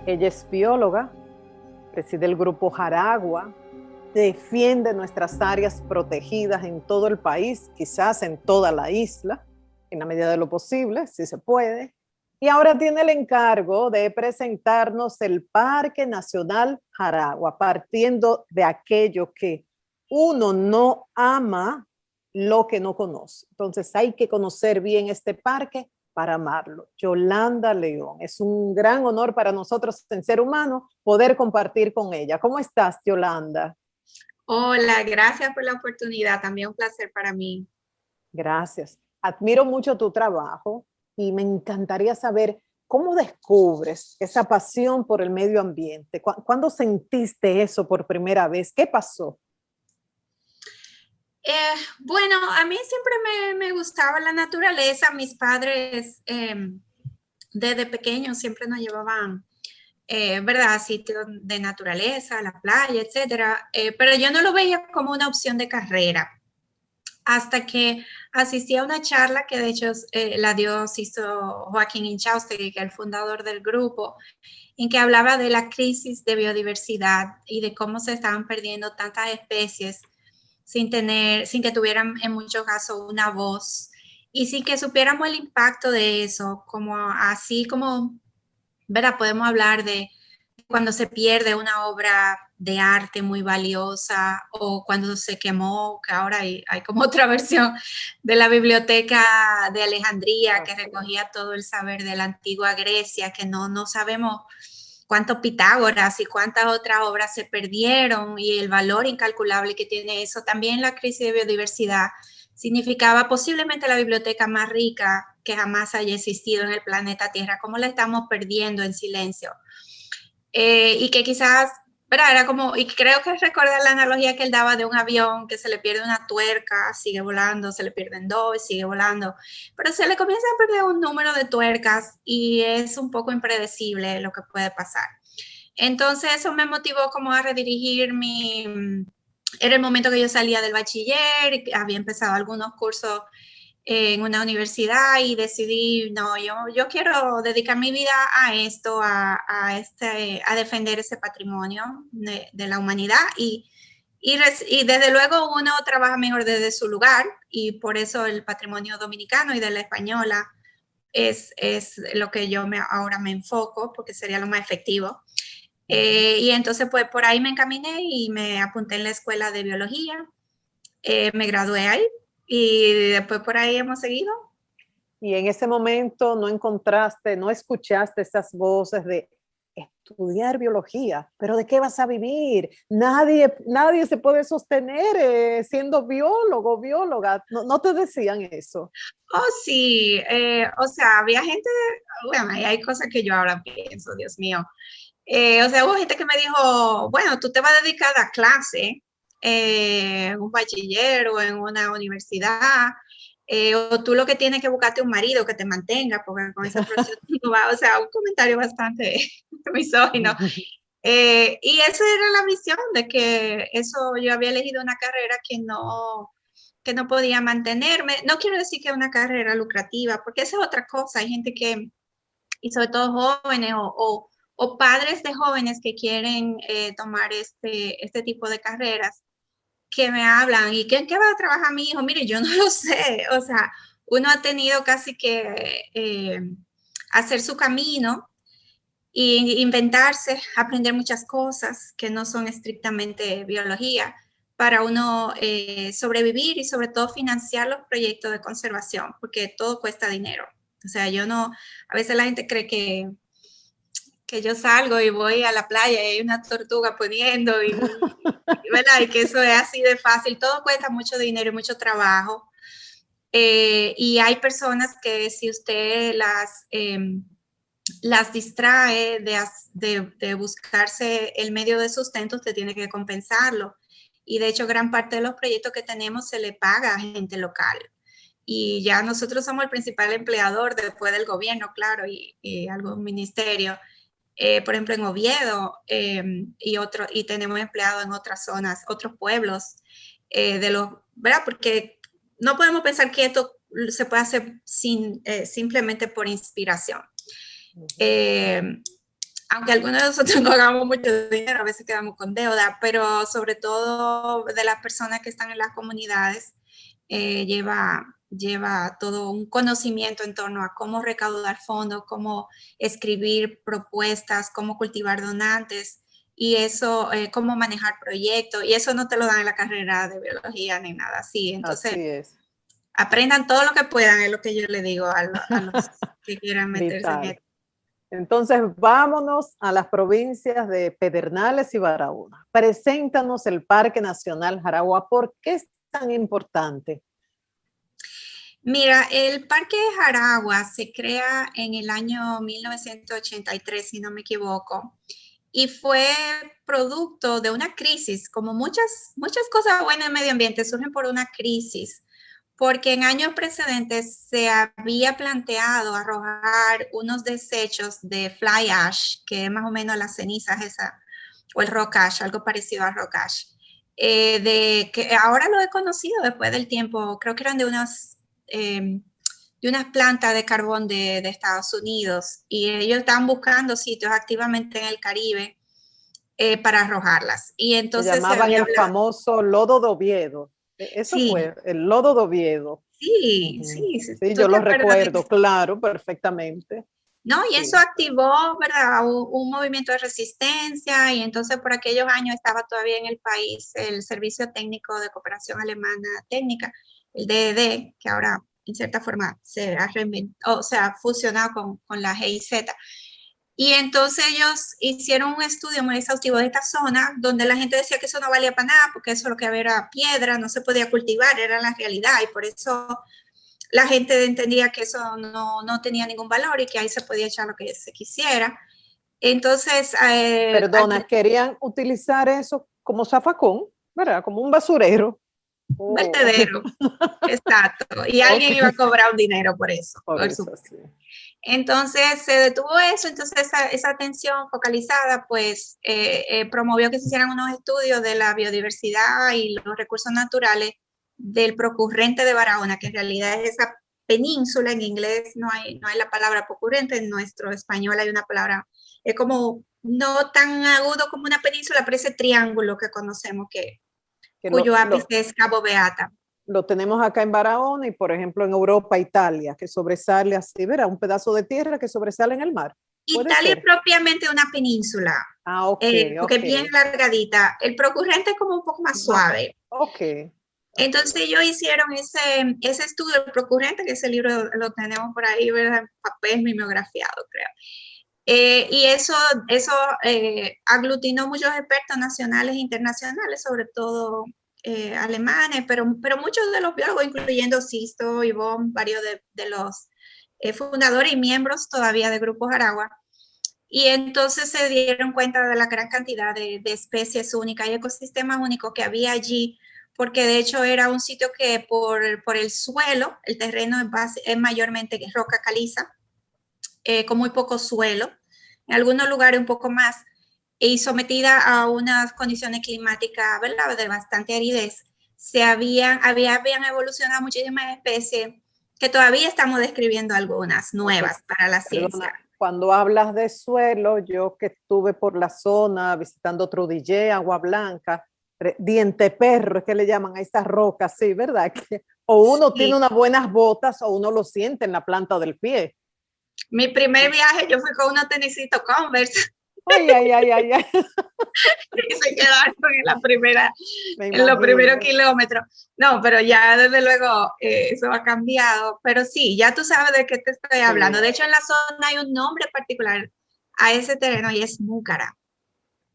Ella es bióloga, preside el grupo Jaragua, defiende nuestras áreas protegidas en todo el país, quizás en toda la isla, en la medida de lo posible, si se puede. Y ahora tiene el encargo de presentarnos el Parque Nacional Jaragua, partiendo de aquello que uno no ama lo que no conoce. Entonces hay que conocer bien este parque para amarlo. Yolanda León, es un gran honor para nosotros en Ser Humano poder compartir con ella. ¿Cómo estás, Yolanda? Hola, gracias por la oportunidad. También un placer para mí. Gracias. Admiro mucho tu trabajo y me encantaría saber cómo descubres esa pasión por el medio ambiente. ¿Cuándo sentiste eso por primera vez? ¿Qué pasó? Bueno, a mí siempre me gustaba la naturaleza. Mis padres desde pequeños siempre nos llevaban, ¿verdad? A sitios de naturaleza, a la playa, etcétera. Pero yo no lo veía como una opción de carrera. Hasta que asistí a una charla que de hecho la dio hizo Joaquín Inchaustegui, que es el fundador del grupo, en que hablaba de la crisis de biodiversidad y de cómo se estaban perdiendo tantas especies sin que tuvieran en muchos casos una voz y sin que supiéramos el impacto de eso, como así como, ¿verdad? Podemos hablar de cuando se pierde una obra de arte muy valiosa o cuando se quemó, que ahora hay como otra versión de la biblioteca de Alejandría que recogía todo el saber de la antigua Grecia, que no sabemos cuántos Pitágoras y cuántas otras obras se perdieron y el valor incalculable que tiene eso. También la crisis de biodiversidad significaba posiblemente la biblioteca más rica que jamás haya existido en el planeta Tierra, cómo la estamos perdiendo en silencio. Y que quizás, ¿verdad? Era como, y creo que recordar la analogía que él daba de un avión que se le pierde una tuerca, sigue volando, se le pierden dos, sigue volando, pero se le comienza a perder un número de tuercas y es un poco impredecible lo que puede pasar. Entonces eso me motivó como a redirigir era el momento que yo salía del bachiller, había empezado algunos cursos en una universidad y decidí, no, yo quiero dedicar mi vida a esto, a defender ese patrimonio de la humanidad y desde luego uno trabaja mejor desde su lugar y por eso el patrimonio dominicano y de la española es lo que ahora me enfoco porque sería lo más efectivo. Y entonces pues por ahí me encaminé y me apunté en la escuela de biología, me gradué ahí y después por ahí hemos seguido. Y en ese momento no encontraste, no escuchaste esas voces de estudiar biología, pero ¿de qué vas a vivir? Nadie se puede sostener siendo biólogo, bióloga. No te decían eso. Oh, sí, o sea, había gente, bueno, hay cosas que yo ahora pienso, Dios mío. O sea, hubo gente que me dijo, bueno, tú te vas a dedicar a clase en un bachiller o en una universidad, o tú lo que tienes que buscarte un marido que te mantenga, porque con esa profesión tú no vas, o sea, un comentario bastante misógino. Y esa era la visión de que eso yo había elegido una carrera que no podía mantenerme. No quiero decir que es una carrera lucrativa, porque esa es otra cosa. Hay gente que, y sobre todo jóvenes o padres de jóvenes que quieren tomar este tipo de carreras, que me hablan, ¿y qué va a trabajar mi hijo? Mire, yo no lo sé. O sea, uno ha tenido casi que hacer su camino y inventarse, aprender muchas cosas que no son estrictamente biología para uno sobrevivir y sobre todo financiar los proyectos de conservación, porque todo cuesta dinero. O sea, yo no, a veces la gente cree que yo salgo y voy a la playa y hay una tortuga poniendo ¿verdad? Y que eso es así de fácil. Todo cuesta mucho dinero y mucho trabajo. Y hay personas que si usted las distrae de buscarse el medio de sustento, usted tiene que compensarlo. Y de hecho, gran parte de los proyectos que tenemos se le paga a gente local. Y ya nosotros somos el principal empleador después del gobierno, claro, y algún ministerio. Por ejemplo, en Oviedo y tenemos empleados en otras zonas, otros pueblos, ¿verdad? Porque no podemos pensar que esto se puede hacer simplemente por inspiración. Eh, aunque algunos de nosotros no hagamos mucho dinero, a veces quedamos con deuda, pero sobre todo de las personas que están en las comunidades, lleva todo un conocimiento en torno a cómo recaudar fondos, cómo escribir propuestas, cómo cultivar donantes y eso, cómo manejar proyectos. Y eso no te lo dan en la carrera de biología ni nada así. Entonces, Así es. aprendan todo lo que puedan, es lo que yo le digo a los que quieran meterse en Vital. esto. Entonces, vámonos a las provincias de Pedernales y Barahona. Preséntanos el Parque Nacional Jaragua. ¿Por qué es tan importante? Mira, el Parque de Jaragua se crea en el año 1983, si no me equivoco, y fue producto de una crisis, como muchas cosas buenas en medio ambiente surgen por una crisis, porque en años precedentes se había planteado arrojar unos desechos de fly ash, que es más o menos las cenizas esa, o el rock ash, algo parecido al rock ash, de que ahora lo he conocido después del tiempo, creo que eran de unas plantas de carbón de Estados Unidos y ellos estaban buscando sitios activamente en el Caribe para arrojarlas. Y Se entonces se llamaban había el hablado. famoso lodo de Oviedo. Eso Sí, fue, el lodo de Oviedo. sí, Ujú. sí, Sí, tú yo te lo acuerdas de recuerdo, eso. claro, perfectamente. ¿No? Y eso Sí. activó, ¿verdad? Un movimiento de resistencia y entonces por aquellos años estaba todavía en el país el Servicio Técnico de Cooperación Alemana Técnica, el DED, que ahora en cierta forma se ha reinventado, o sea, ha fusionado con la GIZ. Y entonces ellos hicieron un estudio muy exhaustivo de esta zona, donde la gente decía que eso no valía para nada, porque eso lo que había era piedra, no se podía cultivar, era la realidad, y por eso la gente entendía que eso no tenía ningún valor y que ahí se podía echar lo que se quisiera. Entonces, Perdona, querían utilizar eso como zafacón, ¿verdad? Como un basurero. un Oh. vertedero, exacto, y Ok, alguien iba a cobrar un dinero por eso, por por eso supuesto. sí. Entonces se detuvo eso, entonces esa atención focalizada pues promovió que se hicieran unos estudios de la biodiversidad y los recursos naturales del procurrente de Barahona, que en realidad es esa península, en inglés no hay la palabra procurrente, en nuestro español hay una palabra, es como no tan agudo como una península, pero ese triángulo que conocemos Que cuyo ápice es Cabo Beata. lo tenemos acá en Barahona y, por ejemplo, en Europa, Italia, que sobresale así, ¿verdad? Un pedazo de tierra que sobresale en el mar. ¿Puede Italia es ser? propiamente una península, Ah, ok, porque es ok. bien alargadita. El procurrente es como un poco más suave. Ok, ok. Entonces ellos hicieron ese estudio del procurrente, que ese libro lo tenemos por ahí, ¿verdad? En papel mimeografiado, creo. Y eso aglutinó muchos expertos nacionales e internacionales, sobre todo alemanes, pero muchos de los biólogos, incluyendo Sisto, Yvonne, varios de los fundadores y miembros todavía de Grupo Jaragua. Y entonces se dieron cuenta de la gran cantidad de especies únicas y ecosistemas únicos que había allí, porque de hecho era un sitio que por el suelo, el terreno es mayormente roca caliza, con muy poco suelo, en algunos lugares un poco más, y sometida a unas condiciones climáticas, ¿verdad?, de bastante aridez, habían evolucionado muchísimas especies que todavía estamos describiendo algunas Ok, nuevas para la ciencia. perdona. Cuando hablas de suelo, yo que estuve por la zona visitando Trudillé, Agua Blanca, Diente Perro, es que le llaman a estas rocas, sí, ¿verdad? Que o uno tiene Sí. unas buenas botas o uno lo siente en la planta del pie. Mi primer viaje yo fui con unos tenisitos Converse Ay, ay, ay, ay, ay. y se quedaron Me en los primeros imagino. kilómetros. No, pero ya desde luego eso ha cambiado. Pero sí, ya tú sabes de qué te estoy hablando. Sí. De hecho, en la zona hay un nombre particular a ese terreno y es Múcara.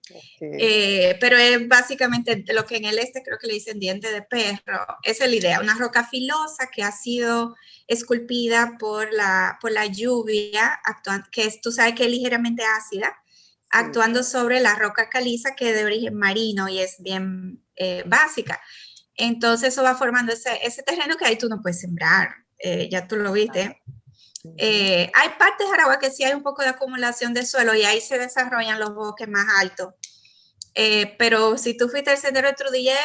Okay. Pero es básicamente lo que en el este creo que le dicen diente de perro. Esa es la idea, una roca filosa que ha sido esculpida por la lluvia, que es, tú sabes que es ligeramente ácida, actuando sobre la roca caliza que es de origen marino y es bien básica. Entonces eso va formando ese terreno que ahí tú no puedes sembrar, ya tú lo viste. Hay partes de Aragua que sí hay un poco de acumulación de suelo y ahí se desarrollan los bosques más altos. Pero si tú fuiste al sendero de Trudiller,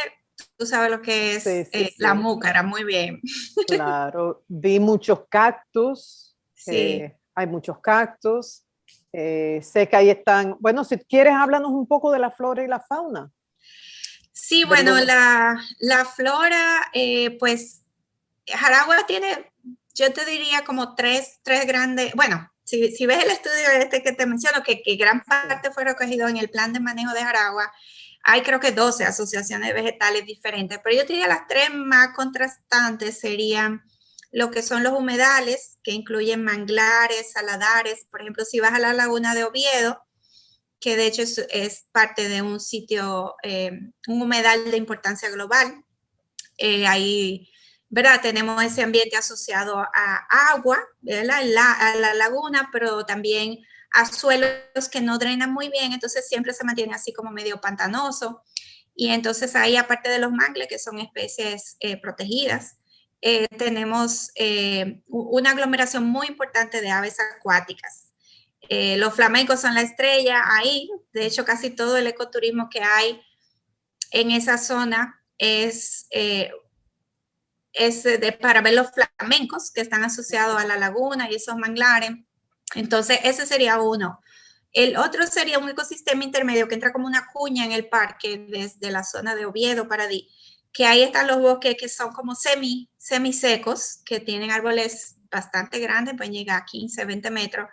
tú sabes lo que Sí, es sí, la sí. múcara, muy bien. Claro. Vi muchos cactus. Sí. Hay muchos cactus. Sé que ahí están, bueno, si quieres háblanos un poco de la flora y la fauna. Sí, bueno, la flora, pues Jaragua tiene, yo te diría como tres grandes, bueno, si ves el estudio este que te menciono, que gran parte fue recogido en el plan de manejo de Jaragua, hay creo que 12 asociaciones vegetales diferentes, pero yo te diría las tres más contrastantes serían lo que son los humedales, que incluyen manglares, saladares, por ejemplo, si vas a la laguna de Oviedo, que de hecho es parte de un sitio, un humedal de importancia global. Ahí, ¿verdad? Tenemos ese ambiente asociado a agua, ¿verdad? A la laguna, pero también a suelos que no drenan muy bien, entonces siempre se mantiene así como medio pantanoso. Y entonces ahí, aparte de los mangles, que son especies protegidas, tenemos una aglomeración muy importante de aves acuáticas. Los flamencos son la estrella ahí, de hecho casi todo el ecoturismo que hay en esa zona es para ver los flamencos que están asociados a la laguna y esos manglares. Entonces, ese sería uno. El otro sería un ecosistema intermedio que entra como una cuña en el parque desde la zona de Oviedo, Paradí, que ahí están los bosques que son como semisecos, que tienen árboles bastante grandes, pueden llegar a 15, 20 metros.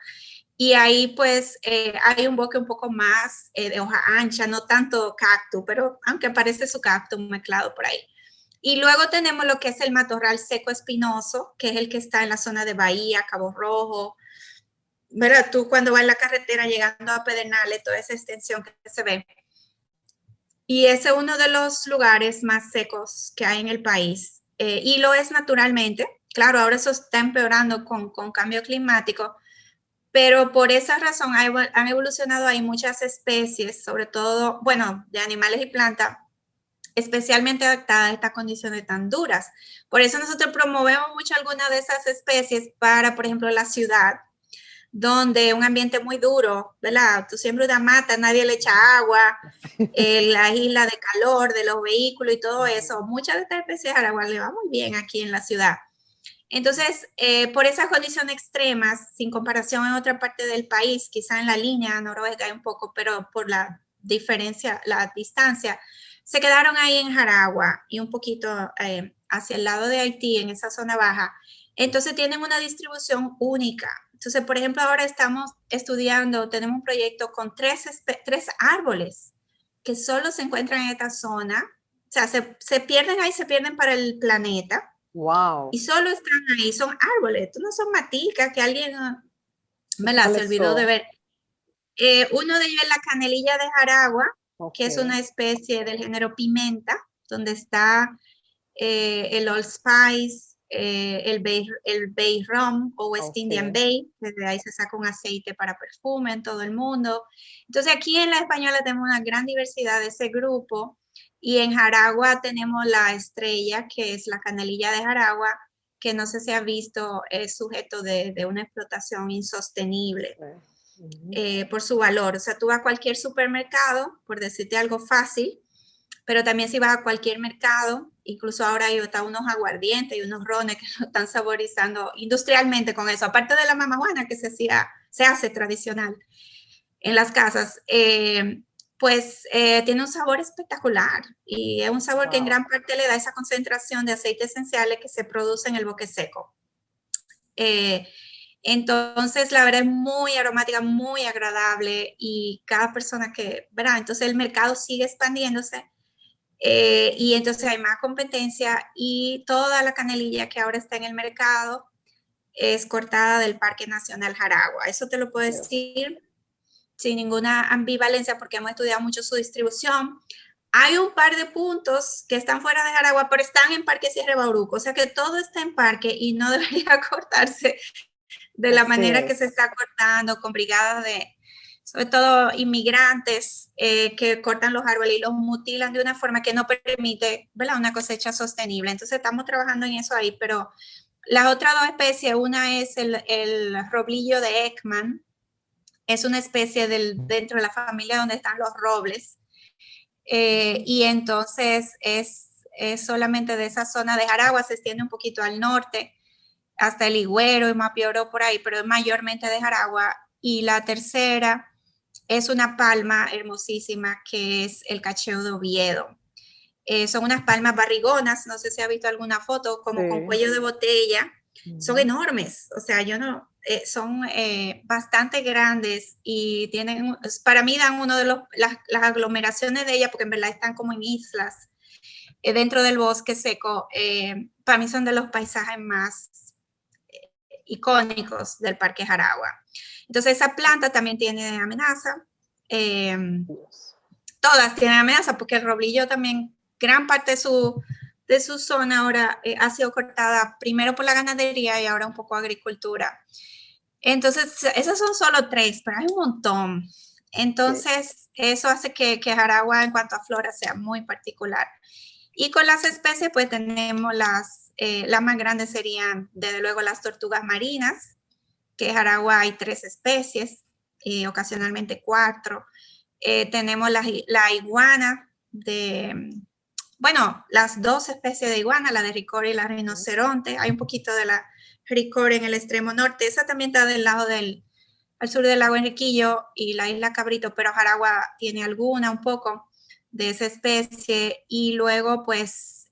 Y ahí pues hay un bosque un poco más de hoja ancha, no tanto cactus, pero aunque parece su cactus mezclado por ahí. Y luego tenemos lo que es el matorral seco espinoso, que es el que está en la zona de Bahía, Cabo Rojo. ¿Verdad? Tú cuando vas en la carretera llegando a Pedernales, toda esa extensión que se ve. Y ese es uno de los lugares más secos que hay en el país. Y lo es naturalmente. Claro, ahora eso está empeorando con cambio climático, pero por esa razón han evolucionado ahí muchas especies, sobre todo, bueno, de animales y plantas, especialmente adaptadas a estas condiciones tan duras. Por eso nosotros promovemos mucho algunas de esas especies para, por ejemplo, la ciudad, donde un ambiente muy duro, ¿verdad? Tú siembras una mata, nadie le echa agua, la isla de calor de los vehículos y todo eso. Muchas de estas especies de Aragua le va muy bien aquí en la ciudad. Entonces, por esas condiciones extremas, sin comparación en otra parte del país, quizá en la línea noroeste hay un poco, pero por la diferencia, la distancia, se quedaron ahí en Jaragua y un poquito hacia el lado de Haití, en esa zona baja. Entonces tienen una distribución única. Entonces, por ejemplo, ahora estamos estudiando, tenemos un proyecto con tres árboles que solo se encuentran en esta zona. O sea, se pierden ahí, se pierden para el planeta. Wow. Y solo están ahí, son árboles, estos no son maticas que alguien se olvidó de ver. Uno de ellos es la canelilla de Jaragua, que es una especie del género pimenta, donde está el Old Spice, el Bay Rum o West Indian Bay, desde ahí se saca un aceite para perfume en todo el mundo. Entonces aquí en la Española tenemos una gran diversidad de ese grupo, y en Jaragua tenemos la estrella, que es la canelilla de Jaragua, que no sé si ha visto, es sujeto de una explotación insostenible. Por su valor. O sea, tú vas a cualquier supermercado, por decirte algo fácil, pero también si vas a cualquier mercado, incluso ahora hay unos aguardientes y unos rones que lo están saborizando industrialmente con eso, aparte de la mamajuana que se hace tradicional en las casas, pues tiene un sabor espectacular, y es un sabor que en gran parte le da esa concentración de aceites esenciales que se produce en el bosque seco. Entonces, la verdad es muy aromática, muy agradable, y cada persona que, ¿verdad? Entonces el mercado sigue expandiéndose, y entonces hay más competencia, y toda la canelilla que ahora está en el mercado es cortada del Parque Nacional Jaragua. Eso te lo puedo decir sin ninguna ambivalencia porque hemos estudiado mucho su distribución. Hay un par de puntos que están fuera de Jaragua, pero están en Parque Sierra Bauruco, o sea que todo está en parque y no debería cortarse de la manera que se está cortando, con brigadas de, sobre todo inmigrantes, que cortan los árboles y los mutilan de una forma que no permite, ¿verdad?, una cosecha sostenible. Entonces estamos trabajando en eso ahí, pero las otras dos especies, una es el roblillo de Ekman, es una especie dentro de la familia donde están los robles, y entonces es solamente de esa zona de Jaragua, se extiende un poquito al norte, hasta el Higüero y Mapioro por ahí, pero es mayormente de Jaragua, y la tercera es una palma hermosísima que es el cacheo de Oviedo. Son unas palmas barrigonas, no sé si ha visto alguna foto, como con cuello de botella. Son enormes, o sea, son bastante grandes y tienen, para mí dan uno de las aglomeraciones de ellas, porque en verdad están como en islas dentro del bosque seco. Para mí son de los paisajes más icónicos del Parque Jaragua. Entonces esa planta también tiene amenaza. Todas tienen amenaza porque el roblillo también, gran parte de su zona ahora ha sido cortada primero por la ganadería y ahora un poco agricultura. Entonces, esos son solo 3, pero hay un montón. Entonces, eso hace que Jaragua en cuanto a flora sea muy particular. Y con las especies, pues tenemos las más grandes serían, desde luego, las tortugas marinas, que en Jaragua hay 3 especies, ocasionalmente 4. Tenemos la iguana bueno, las 2 especies de iguana, la de ricor y la rinoceronte. Hay un poquito de la ricor en el extremo norte. Esa también está del lado al sur del lago Enriquillo y la isla Cabrito, pero Jaragua tiene alguna, un poco de esa especie. Y luego, pues,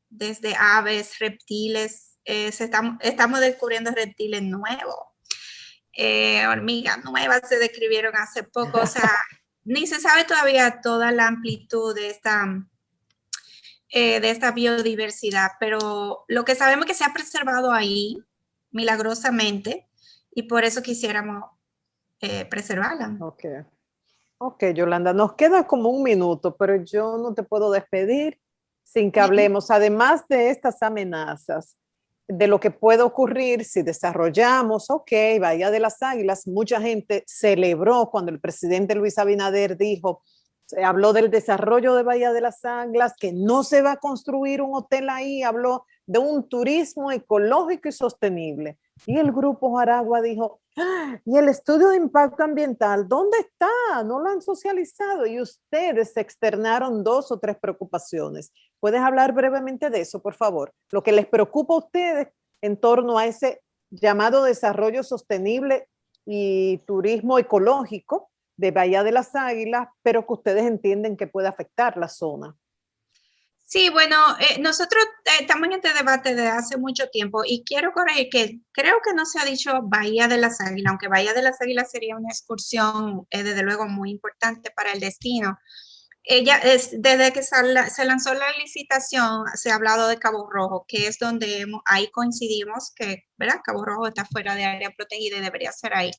desde aves, reptiles, estamos descubriendo reptiles nuevos. Hormigas nuevas se describieron hace poco, o sea, ni se sabe todavía toda la amplitud de esta biodiversidad, pero lo que sabemos es que se ha preservado ahí milagrosamente y por eso quisiéramos preservarla. Ok, Yolanda, nos queda como un minuto, pero yo no te puedo despedir sin que hablemos, además de estas amenazas, de lo que puede ocurrir si desarrollamos, Bahía de las Águilas. Mucha gente celebró cuando el presidente Luis Abinader habló del desarrollo de Bahía de las Águilas, que no se va a construir un hotel ahí, habló de un turismo ecológico y sostenible. Y el Grupo Jaragua dijo, ¿y el estudio de impacto ambiental dónde está? No lo han socializado y ustedes externaron 2 o 3 preocupaciones. ¿Puedes hablar brevemente de eso, por favor? Lo que les preocupa a ustedes en torno a ese llamado desarrollo sostenible y turismo ecológico de Bahía de las Águilas, pero que ustedes entienden que puede afectar la zona. Sí, bueno, nosotros estamos en este debate desde hace mucho tiempo y quiero corregir que creo que no se ha dicho Bahía de las Águilas, aunque Bahía de las Águilas sería una excursión, desde luego, muy importante para el destino. Desde que se lanzó la licitación, se ha hablado de Cabo Rojo, que es donde ahí coincidimos que, ¿verdad? Cabo Rojo está fuera de área protegida y debería ser ahí.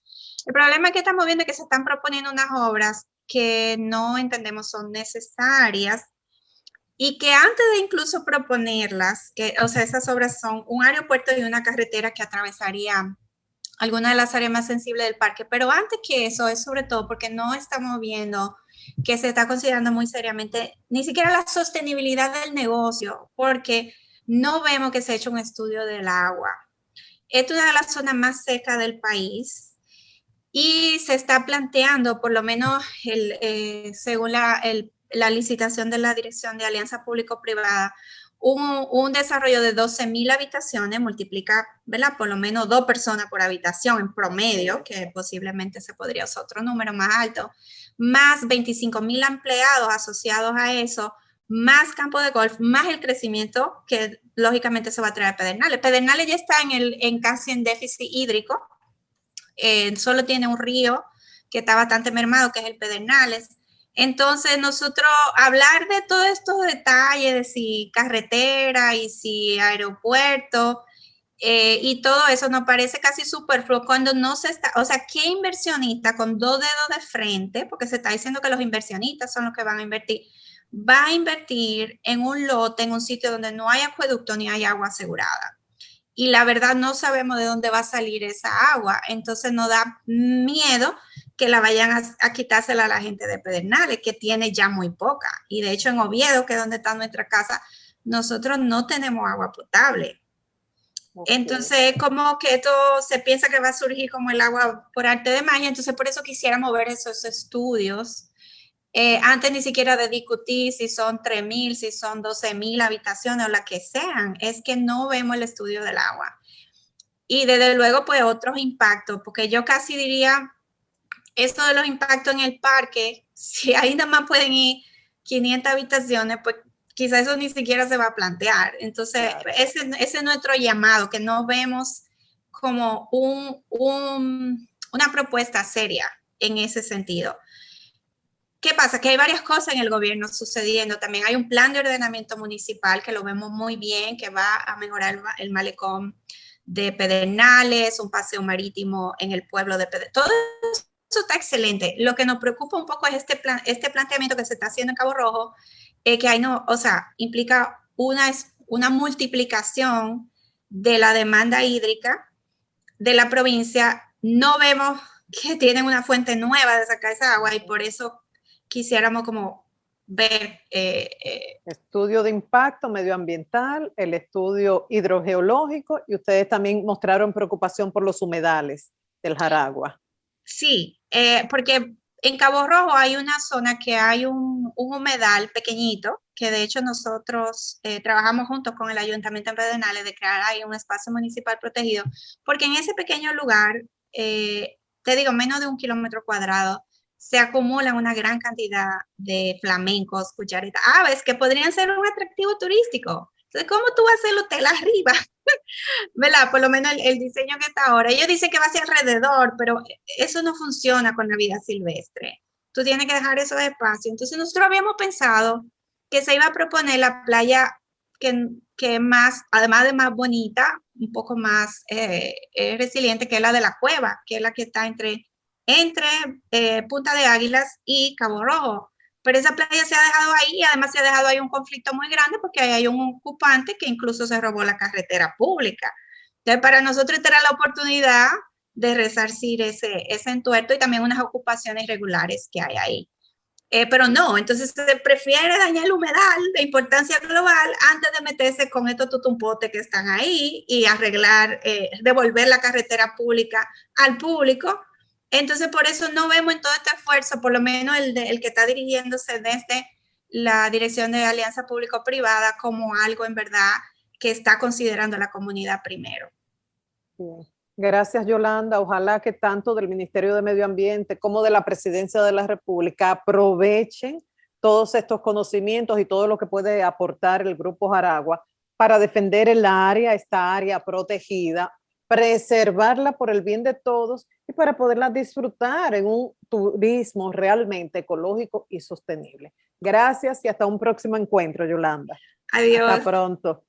El problema es que estamos viendo que se están proponiendo unas obras que no entendemos son necesarias y que antes de incluso proponerlas, o sea, esas obras son un aeropuerto y una carretera que atravesaría alguna de las áreas más sensibles del parque, pero antes que eso es sobre todo porque no estamos viendo que se está considerando muy seriamente ni siquiera la sostenibilidad del negocio, porque no vemos que se ha hecho un estudio del agua. Esta es una de las zonas más secas del país y se está planteando, por lo menos según la licitación de la Dirección de Alianza Público-Privada, un desarrollo de 12,000 habitaciones, multiplica, ¿verdad? Por lo menos 2 personas por habitación en promedio, que posiblemente se podría usar otro número más alto, más 25,000 empleados asociados a eso, más campo de golf, más el crecimiento que lógicamente se va a traer Pedernales. Pedernales ya está casi en déficit hídrico, solo tiene un río que está bastante mermado, que es el Pedernales. Entonces, nosotros hablar de todos estos detalles, de si carretera y si aeropuerto y todo eso nos parece casi superfluo cuando no se está, o sea, ¿qué inversionista con 2 dedos de frente, porque se está diciendo que los inversionistas son los que van a invertir, va a invertir en un lote, en un sitio donde no hay acueducto ni hay agua asegurada? Y la verdad no sabemos de dónde va a salir esa agua, entonces nos da miedo que la vayan a quitársela a la gente de Pedernales, que tiene ya muy poca. Y de hecho en Oviedo, que es donde está nuestra casa, nosotros no tenemos agua potable. Okay. Entonces, como que esto se piensa que va a surgir como el agua por arte de magia, entonces por eso quisiéramos ver esos estudios. Antes ni siquiera de discutir si son 3,000, si son 12,000 habitaciones o la que sean, es que no vemos el estudio del agua. y desde luego pues otros impactos, porque yo casi diría, esto de los impactos en el parque, si ahí nada más pueden ir 500 habitaciones, pues quizás eso ni siquiera se va a plantear. Entonces, claro, ese es nuestro llamado, que no vemos como una propuesta seria en ese sentido. ¿Qué pasa? Que hay varias cosas en el gobierno sucediendo. También hay un plan de ordenamiento municipal que lo vemos muy bien, que va a mejorar el malecón de Pedernales, un paseo marítimo en el pueblo de Pedernales. Todo eso está excelente. Lo que nos preocupa un poco es este planteamiento que se está haciendo en Cabo Rojo, que hay no, o sea, implica una multiplicación de la demanda hídrica de la provincia. No vemos que tienen una fuente nueva de sacar esa agua y por eso quisiéramos como ver... estudio de impacto medioambiental, el estudio hidrogeológico, y ustedes también mostraron preocupación por los humedales del Jaragua. Sí, porque en Cabo Rojo hay una zona que hay un humedal pequeñito, que de hecho nosotros trabajamos juntos con el Ayuntamiento de Pedernales de crear ahí un espacio municipal protegido, porque en ese pequeño lugar, te digo, menos de 1 kilómetro cuadrado, se acumulan una gran cantidad de flamencos, cucharitas, aves que podrían ser un atractivo turístico. Entonces, ¿cómo tú vas a hacer el hotel arriba? ¿Verdad? Por lo menos el diseño que está ahora. Ellos dicen que va hacia alrededor, pero eso no funciona con la vida silvestre. Tú tienes que dejar esos espacios. Entonces, nosotros habíamos pensado que se iba a proponer la playa que más, además de más bonita, un poco más resiliente, que es la de la Cueva, que es la que está entre Punta de Águilas y Cabo Rojo. Pero esa playa se ha dejado ahí y además se ha dejado ahí un conflicto muy grande porque ahí hay un ocupante que incluso se robó la carretera pública. Entonces, para nosotros esta era la oportunidad de resarcir ese entuerto y también unas ocupaciones irregulares que hay ahí. Pero no, entonces se prefiere dañar el humedal de importancia global antes de meterse con estos tutumpotes que están ahí y arreglar, devolver la carretera pública al público. Entonces, por eso no vemos en todo este esfuerzo, por lo menos el que está dirigiéndose desde la Dirección de Alianza Público-Privada, como algo en verdad que está considerando la comunidad primero. Bien. Gracias, Yolanda. Ojalá que tanto del Ministerio de Medio Ambiente como de la Presidencia de la República aprovechen todos estos conocimientos y todo lo que puede aportar el Grupo Jaragua para defender esta área protegida, preservarla por el bien de todos y para poderla disfrutar en un turismo realmente ecológico y sostenible. Gracias y hasta un próximo encuentro, Yolanda. Adiós. Hasta pronto.